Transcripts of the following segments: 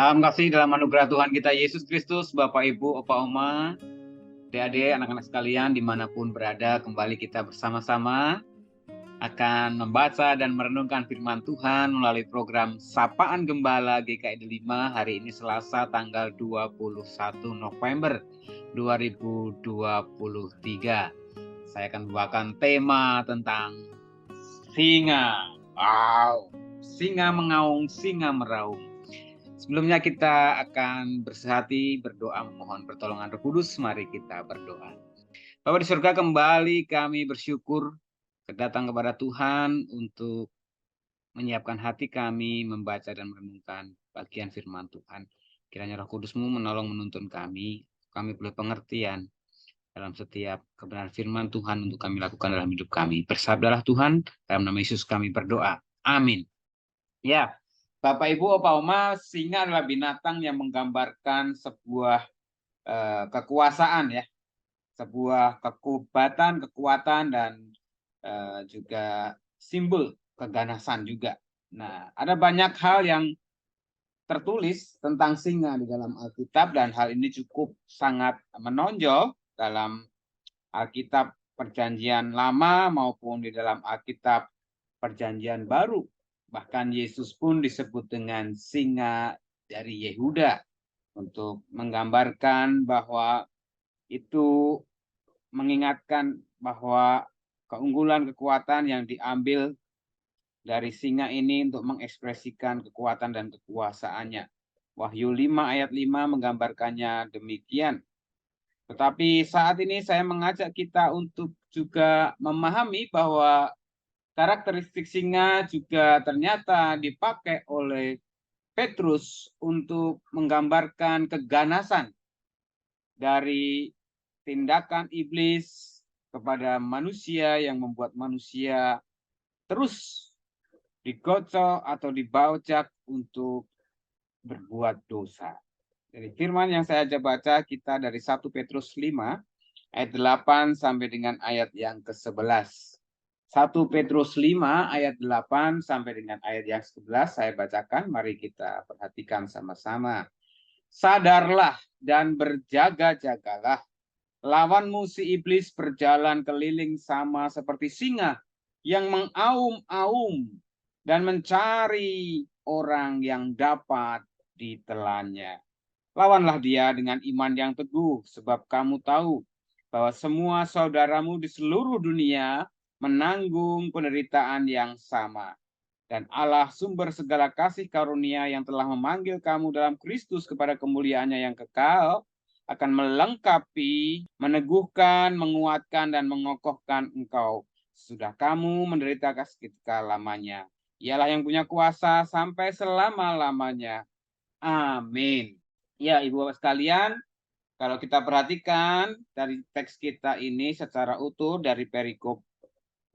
Salam kasih dalam anugerah Tuhan kita Yesus Kristus, Bapak, Ibu, Opa, Oma, adik-adik, anak-anak sekalian, dimanapun berada, kembali kita bersama-sama akan membaca dan merenungkan firman Tuhan melalui program Sapaan Gembala GKI 5 hari ini Selasa tanggal 21 November 2023. Saya akan membawakan tema tentang singa. Wow, singa mengaung, singa meraung. Sebelumnya kita akan bersehati berdoa memohon pertolongan Roh Kudus. Mari kita berdoa. Bapa di surga, kembali kami bersyukur datang kepada Tuhan untuk menyiapkan hati kami membaca dan merenungkan bagian firman Tuhan. Kiranya Roh Kudus-Mu menolong menuntun kami boleh pengertian dalam setiap kebenaran firman Tuhan untuk kami lakukan dalam hidup kami. Bersabdalah Tuhan, dalam nama Yesus kami berdoa. Amin. Ya, Bapak, Ibu, Opa, Oma, singa adalah binatang yang menggambarkan sebuah kekuasaan, ya, sebuah kekuatan dan juga simbol keganasan juga. Nah, ada banyak hal yang tertulis tentang singa di dalam Alkitab dan hal ini cukup sangat menonjol dalam Alkitab Perjanjian Lama maupun di dalam Alkitab Perjanjian Baru. Bahkan Yesus pun disebut dengan singa dari Yehuda untuk menggambarkan bahwa itu mengingatkan bahwa keunggulan kekuatan yang diambil dari singa ini untuk mengekspresikan kekuatan dan kekuasaannya. Wahyu 5 ayat 5 menggambarkannya demikian. Tetapi saat ini saya mengajak kita untuk juga memahami bahwa karakteristik singa juga ternyata dipakai oleh Petrus untuk menggambarkan keganasan dari tindakan iblis kepada manusia yang membuat manusia terus digocok atau dibajak untuk berbuat dosa. Dari firman yang saya baca kita dari 1 Petrus 5 ayat 8 sampai dengan ayat yang ke-11. 1 Petrus 5 ayat 8 sampai dengan ayat yang ke-11 saya bacakan, mari kita perhatikan sama-sama. Sadarlah dan berjaga-jagalah. Lawanmu si iblis berjalan keliling sama seperti singa yang mengaum-aum dan mencari orang yang dapat ditelannya. Lawanlah dia dengan iman yang teguh, sebab kamu tahu bahwa semua saudaramu di seluruh dunia menanggung penderitaan yang sama. Dan Allah sumber segala kasih karunia yang telah memanggil kamu dalam Kristus kepada kemuliaannya yang kekal, akan melengkapi, meneguhkan, menguatkan, dan mengokohkan engkau. Sudah kamu menderita ketika lamanya. Ialah yang punya kuasa sampai selama-lamanya. Amin. Ya, Ibu Bapak sekalian, kalau kita perhatikan dari teks kita ini secara utuh dari perikop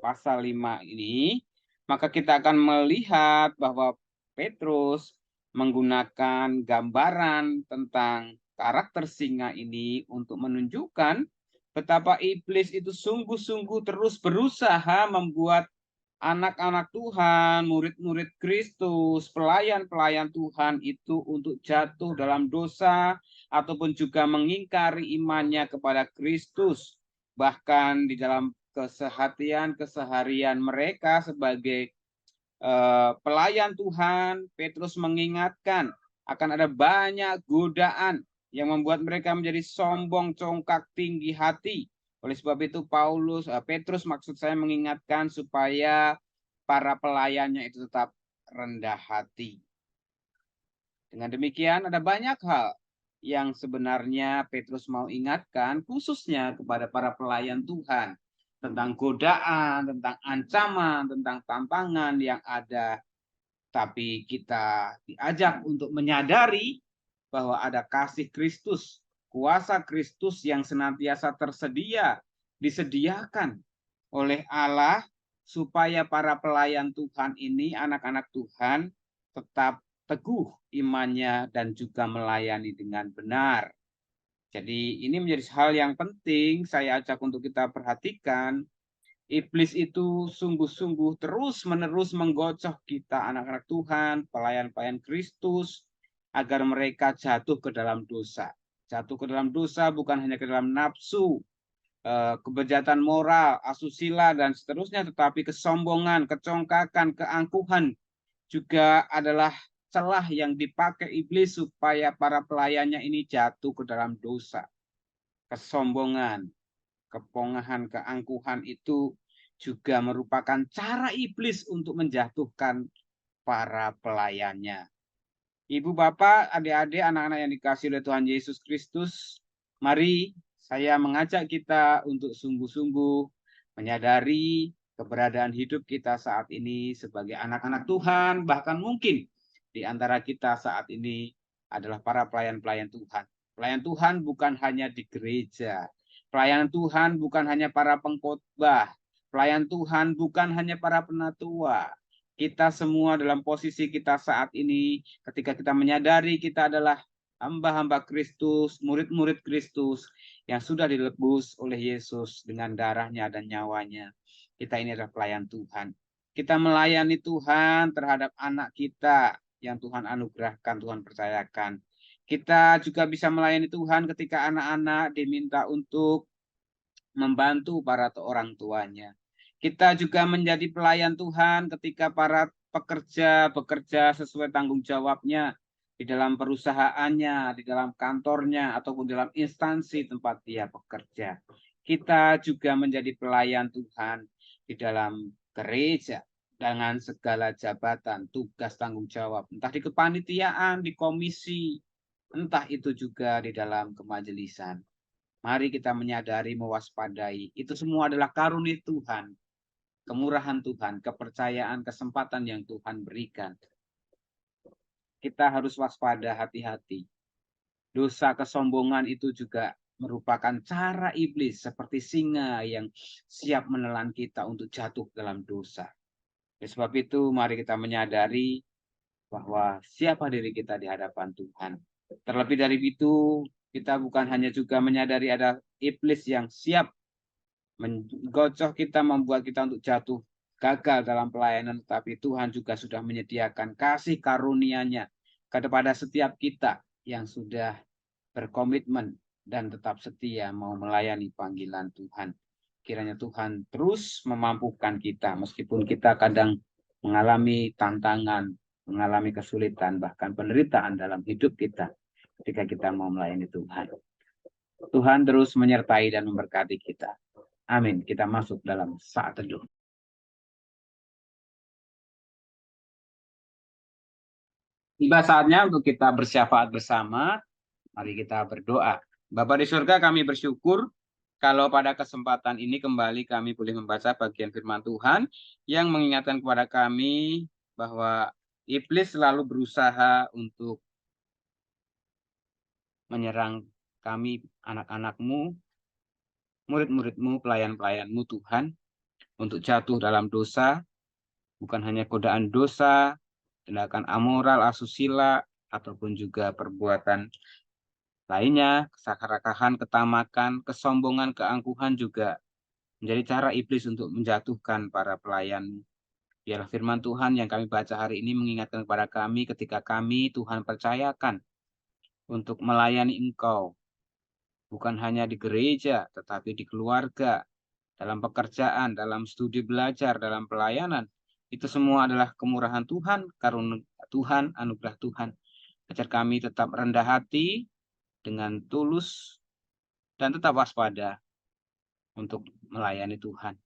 pasal 5 ini, maka kita akan melihat bahwa Petrus menggunakan gambaran tentang karakter singa ini untuk menunjukkan betapa iblis itu sungguh-sungguh terus berusaha membuat anak-anak Tuhan, murid-murid Kristus, pelayan-pelayan Tuhan itu untuk jatuh dalam dosa ataupun juga mengingkari imannya kepada Kristus. Bahkan di dalam keseharian mereka sebagai pelayan Tuhan, Petrus mengingatkan akan ada banyak godaan yang membuat mereka menjadi sombong, congkak, tinggi hati. Oleh sebab itu Petrus maksud saya mengingatkan supaya para pelayannya itu tetap rendah hati. Dengan demikian ada banyak hal yang sebenarnya Petrus mau ingatkan khususnya kepada para pelayan Tuhan. Tentang godaan, tentang ancaman, tentang tantangan yang ada. Tapi kita diajak untuk menyadari bahwa ada kasih Kristus, kuasa Kristus yang senantiasa disediakan oleh Allah supaya para pelayan Tuhan ini, anak-anak Tuhan, tetap teguh imannya dan juga melayani dengan benar. Jadi ini menjadi hal yang penting saya ajak untuk kita perhatikan. Iblis itu sungguh-sungguh terus-menerus menggocok kita anak-anak Tuhan, pelayan-pelayan Kristus, agar mereka jatuh ke dalam dosa. Jatuh ke dalam dosa bukan hanya ke dalam nafsu, kebejatan moral, asusila, dan seterusnya, tetapi kesombongan, kecongkakan, keangkuhan juga adalah celah yang dipakai iblis supaya para pelayannya ini jatuh ke dalam dosa. Kesombongan, kepongahan, keangkuhan itu juga merupakan cara iblis untuk menjatuhkan para pelayannya. Ibu, Bapak, adik-adik, anak-anak yang dikasihi oleh Tuhan Yesus Kristus, mari saya mengajak kita untuk sungguh-sungguh menyadari keberadaan hidup kita saat ini sebagai anak-anak Tuhan, bahkan mungkin di antara kita saat ini adalah para pelayan-pelayan Tuhan. Pelayan Tuhan bukan hanya di gereja, pelayan Tuhan bukan hanya para pengkhotbah, pelayan Tuhan bukan hanya para penatua. Kita semua dalam posisi kita saat ini, ketika kita menyadari kita adalah hamba-hamba Kristus, murid-murid Kristus yang sudah dilebus oleh Yesus dengan darahnya dan nyawanya. Kita ini adalah pelayan Tuhan. Kita melayani Tuhan terhadap anak kita yang Tuhan anugerahkan, Tuhan percayakan. Kita juga bisa melayani Tuhan ketika anak-anak diminta untuk membantu para orang tuanya. Kita juga menjadi pelayan Tuhan ketika para pekerja bekerja sesuai tanggung jawabnya di dalam perusahaannya, di dalam kantornya, ataupun dalam instansi tempat dia bekerja. Kita juga menjadi pelayan Tuhan di dalam gereja dengan segala jabatan, tugas, tanggung jawab, entah di kepanitiaan, di komisi, entah itu juga di dalam kemajelisan. Mari kita menyadari, mewaspadai. Itu semua adalah karunia Tuhan, kemurahan Tuhan, kepercayaan, kesempatan yang Tuhan berikan. Kita harus waspada, hati-hati. Dosa kesombongan itu juga merupakan cara iblis seperti singa yang siap menelan kita untuk jatuh dalam dosa. Oleh sebab itu, mari kita menyadari bahwa siapa diri kita di hadapan Tuhan. Terlebih dari itu, kita bukan hanya juga menyadari ada iblis yang siap menggocoh kita, membuat kita untuk jatuh gagal dalam pelayanan, tapi Tuhan juga sudah menyediakan kasih karunia-Nya kepada setiap kita yang sudah berkomitmen dan tetap setia mau melayani panggilan Tuhan. Kiranya Tuhan terus memampukan kita, meskipun kita kadang mengalami tantangan, mengalami kesulitan, bahkan penderitaan dalam hidup kita ketika kita mau melayani Tuhan. Tuhan terus menyertai dan memberkati kita. Amin. Kita masuk dalam saat teduh. Tiba saatnya untuk kita bersyafaat bersama. Mari kita berdoa. Bapa di surga, kami bersyukur kalau pada kesempatan ini kembali kami boleh membaca bagian firman Tuhan yang mengingatkan kepada kami bahwa iblis selalu berusaha untuk menyerang kami, anak-anak-Mu, murid-murid-Mu, pelayan-pelayan-Mu Tuhan, untuk jatuh dalam dosa, bukan hanya godaan dosa, tindakan amoral, asusila, ataupun juga perbuatan lainnya, keserakahan, ketamakan, kesombongan, keangkuhan juga menjadi cara iblis untuk menjatuhkan para pelayan. Biarlah firman Tuhan yang kami baca hari ini mengingatkan kepada kami ketika kami Tuhan percayakan untuk melayani Engkau, bukan hanya di gereja, tetapi di keluarga, dalam pekerjaan, dalam studi belajar, dalam pelayanan. Itu semua adalah kemurahan Tuhan, karunia Tuhan, anugerah Tuhan. Ajar kami tetap rendah hati, dengan tulus, dan tetap waspada untuk melayani Tuhan.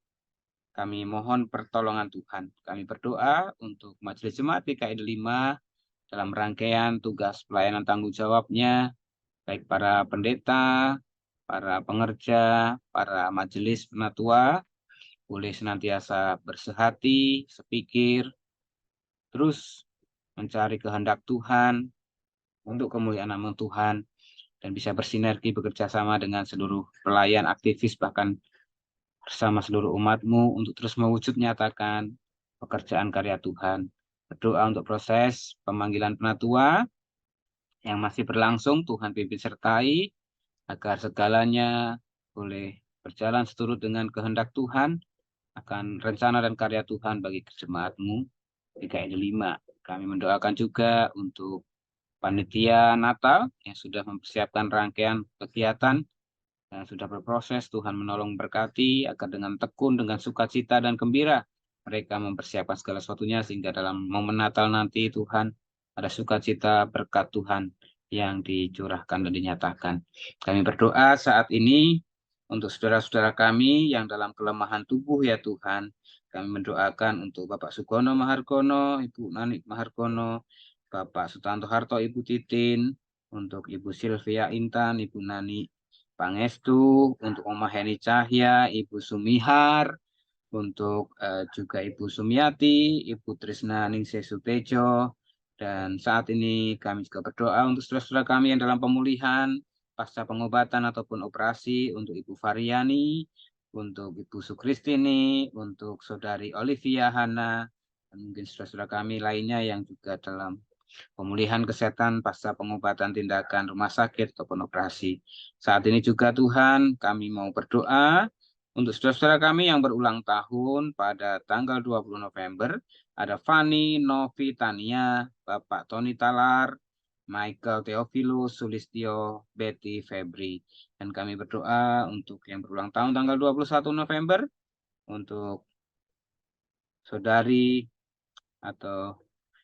Kami mohon pertolongan Tuhan. Kami berdoa untuk Majelis Jemaat PKI 5 dalam rangkaian tugas pelayanan tanggung jawabnya, baik para pendeta, para pengerja, para majelis penatua, boleh senantiasa bersehati, sepikir, terus mencari kehendak Tuhan untuk kemuliaan nama Tuhan, dan bisa bersinergi bekerja sama dengan seluruh pelayan, aktivis, bahkan bersama seluruh umat-Mu untuk terus mewujud nyatakan pekerjaan karya Tuhan. Berdoa untuk proses pemanggilan penatua yang masih berlangsung, Tuhan pimpin sertai, agar segalanya boleh berjalan seturut dengan kehendak Tuhan, akan rencana dan karya Tuhan bagi jemaat-Mu PKI 5. Kami mendoakan juga untuk panitia Natal yang sudah mempersiapkan rangkaian kegiatan dan sudah berproses. Tuhan menolong berkati agar dengan tekun, dengan sukacita dan gembira mereka mempersiapkan segala sesuatunya sehingga dalam momen Natal nanti Tuhan ada sukacita berkat Tuhan yang dicurahkan dan dinyatakan. Kami berdoa saat ini untuk saudara-saudara kami yang dalam kelemahan tubuh ya Tuhan. Kami mendoakan untuk Bapak Sugono Mahargono, Ibu Nanik Mahargono, Bapak Sutanto Harto, Ibu Titin, untuk Ibu Sylvia Intan, Ibu Nani Pangestu, untuk Oma Heni Cahya, Ibu Sumihar, untuk juga Ibu Sumiati, Ibu Trisna Ningsih Sutejo, dan saat ini kami juga berdoa untuk saudara-saudara kami yang dalam pemulihan, pasca pengobatan ataupun operasi, untuk Ibu Variani, untuk Ibu Sukristini, untuk Saudari Olivia Hana, dan mungkin saudara-saudara kami lainnya yang juga dalam pemulihan kesehatan pasca pengobatan tindakan rumah sakit ataupun operasi. Saat ini juga Tuhan kami mau berdoa untuk saudara-saudara kami yang berulang tahun pada tanggal 20 November, ada Fani, Novi, Tania, Bapak Tony Talar, Michael Theophilus, Sulistio, Betty, Febri. Dan kami berdoa untuk yang berulang tahun tanggal 21 November, untuk saudari atau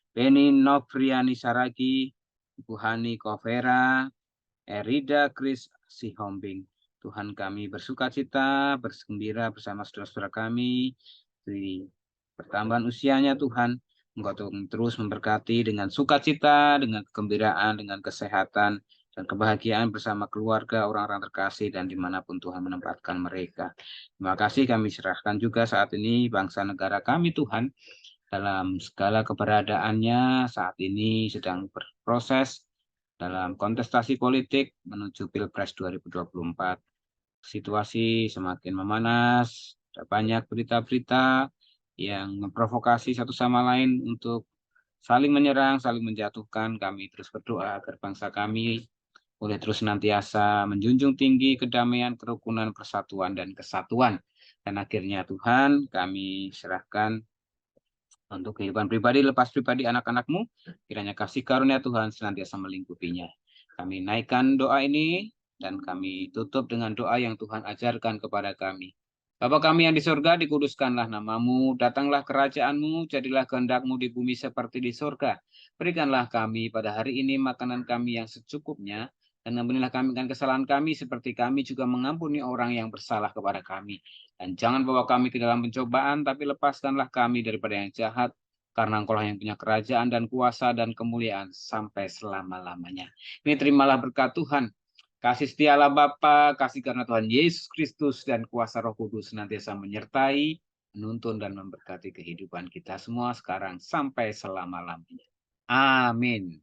Beni Novriani Saragi, Ibu Hani Kovera, Erida Kris Sihombing. Tuhan kami bersukacita, bergembira bersama saudara-saudara kami di pertambahan usianya Tuhan. Engkau terus memberkati dengan sukacita, dengan kegembiraan, dengan kesehatan, dan kebahagiaan bersama keluarga, orang-orang terkasih, dan dimanapun Tuhan menempatkan mereka. Terima kasih kami serahkan juga saat ini bangsa negara kami Tuhan, dalam segala keberadaannya saat ini sedang berproses dalam kontestasi politik menuju Pilpres 2024. Situasi semakin memanas, ada banyak berita-berita yang memprovokasi satu sama lain untuk saling menyerang, saling menjatuhkan. Kami terus berdoa agar bangsa kami boleh terus senantiasa menjunjung tinggi kedamaian, kerukunan, persatuan, dan kesatuan. Dan akhirnya Tuhan kami serahkan untuk kehidupan pribadi, lepas pribadi anak-anakmu, kiranya kasih karunia Tuhan senantiasa melingkupinya. Kami naikkan doa ini, dan kami tutup dengan doa yang Tuhan ajarkan kepada kami. Bapa kami yang di surga, dikuduskanlah namamu, datanglah kerajaanmu, jadilah kehendakmu di bumi seperti di surga. Berikanlah kami pada hari ini makanan kami yang secukupnya, dan ampunilah kami akan kesalahan kami, seperti kami juga mengampuni orang yang bersalah kepada kami. Dan jangan bawa kami ke dalam pencobaan, tapi lepaskanlah kami daripada yang jahat, karena Engkau yang punya kerajaan dan kuasa dan kemuliaan sampai selama-lamanya. Ini terimalah berkat Tuhan. Kasih setialah Bapa, kasih karena Tuhan Yesus Kristus dan kuasa Roh Kudus senantiasa menyertai, menuntun dan memberkati kehidupan kita semua sekarang sampai selama-lamanya. Amin.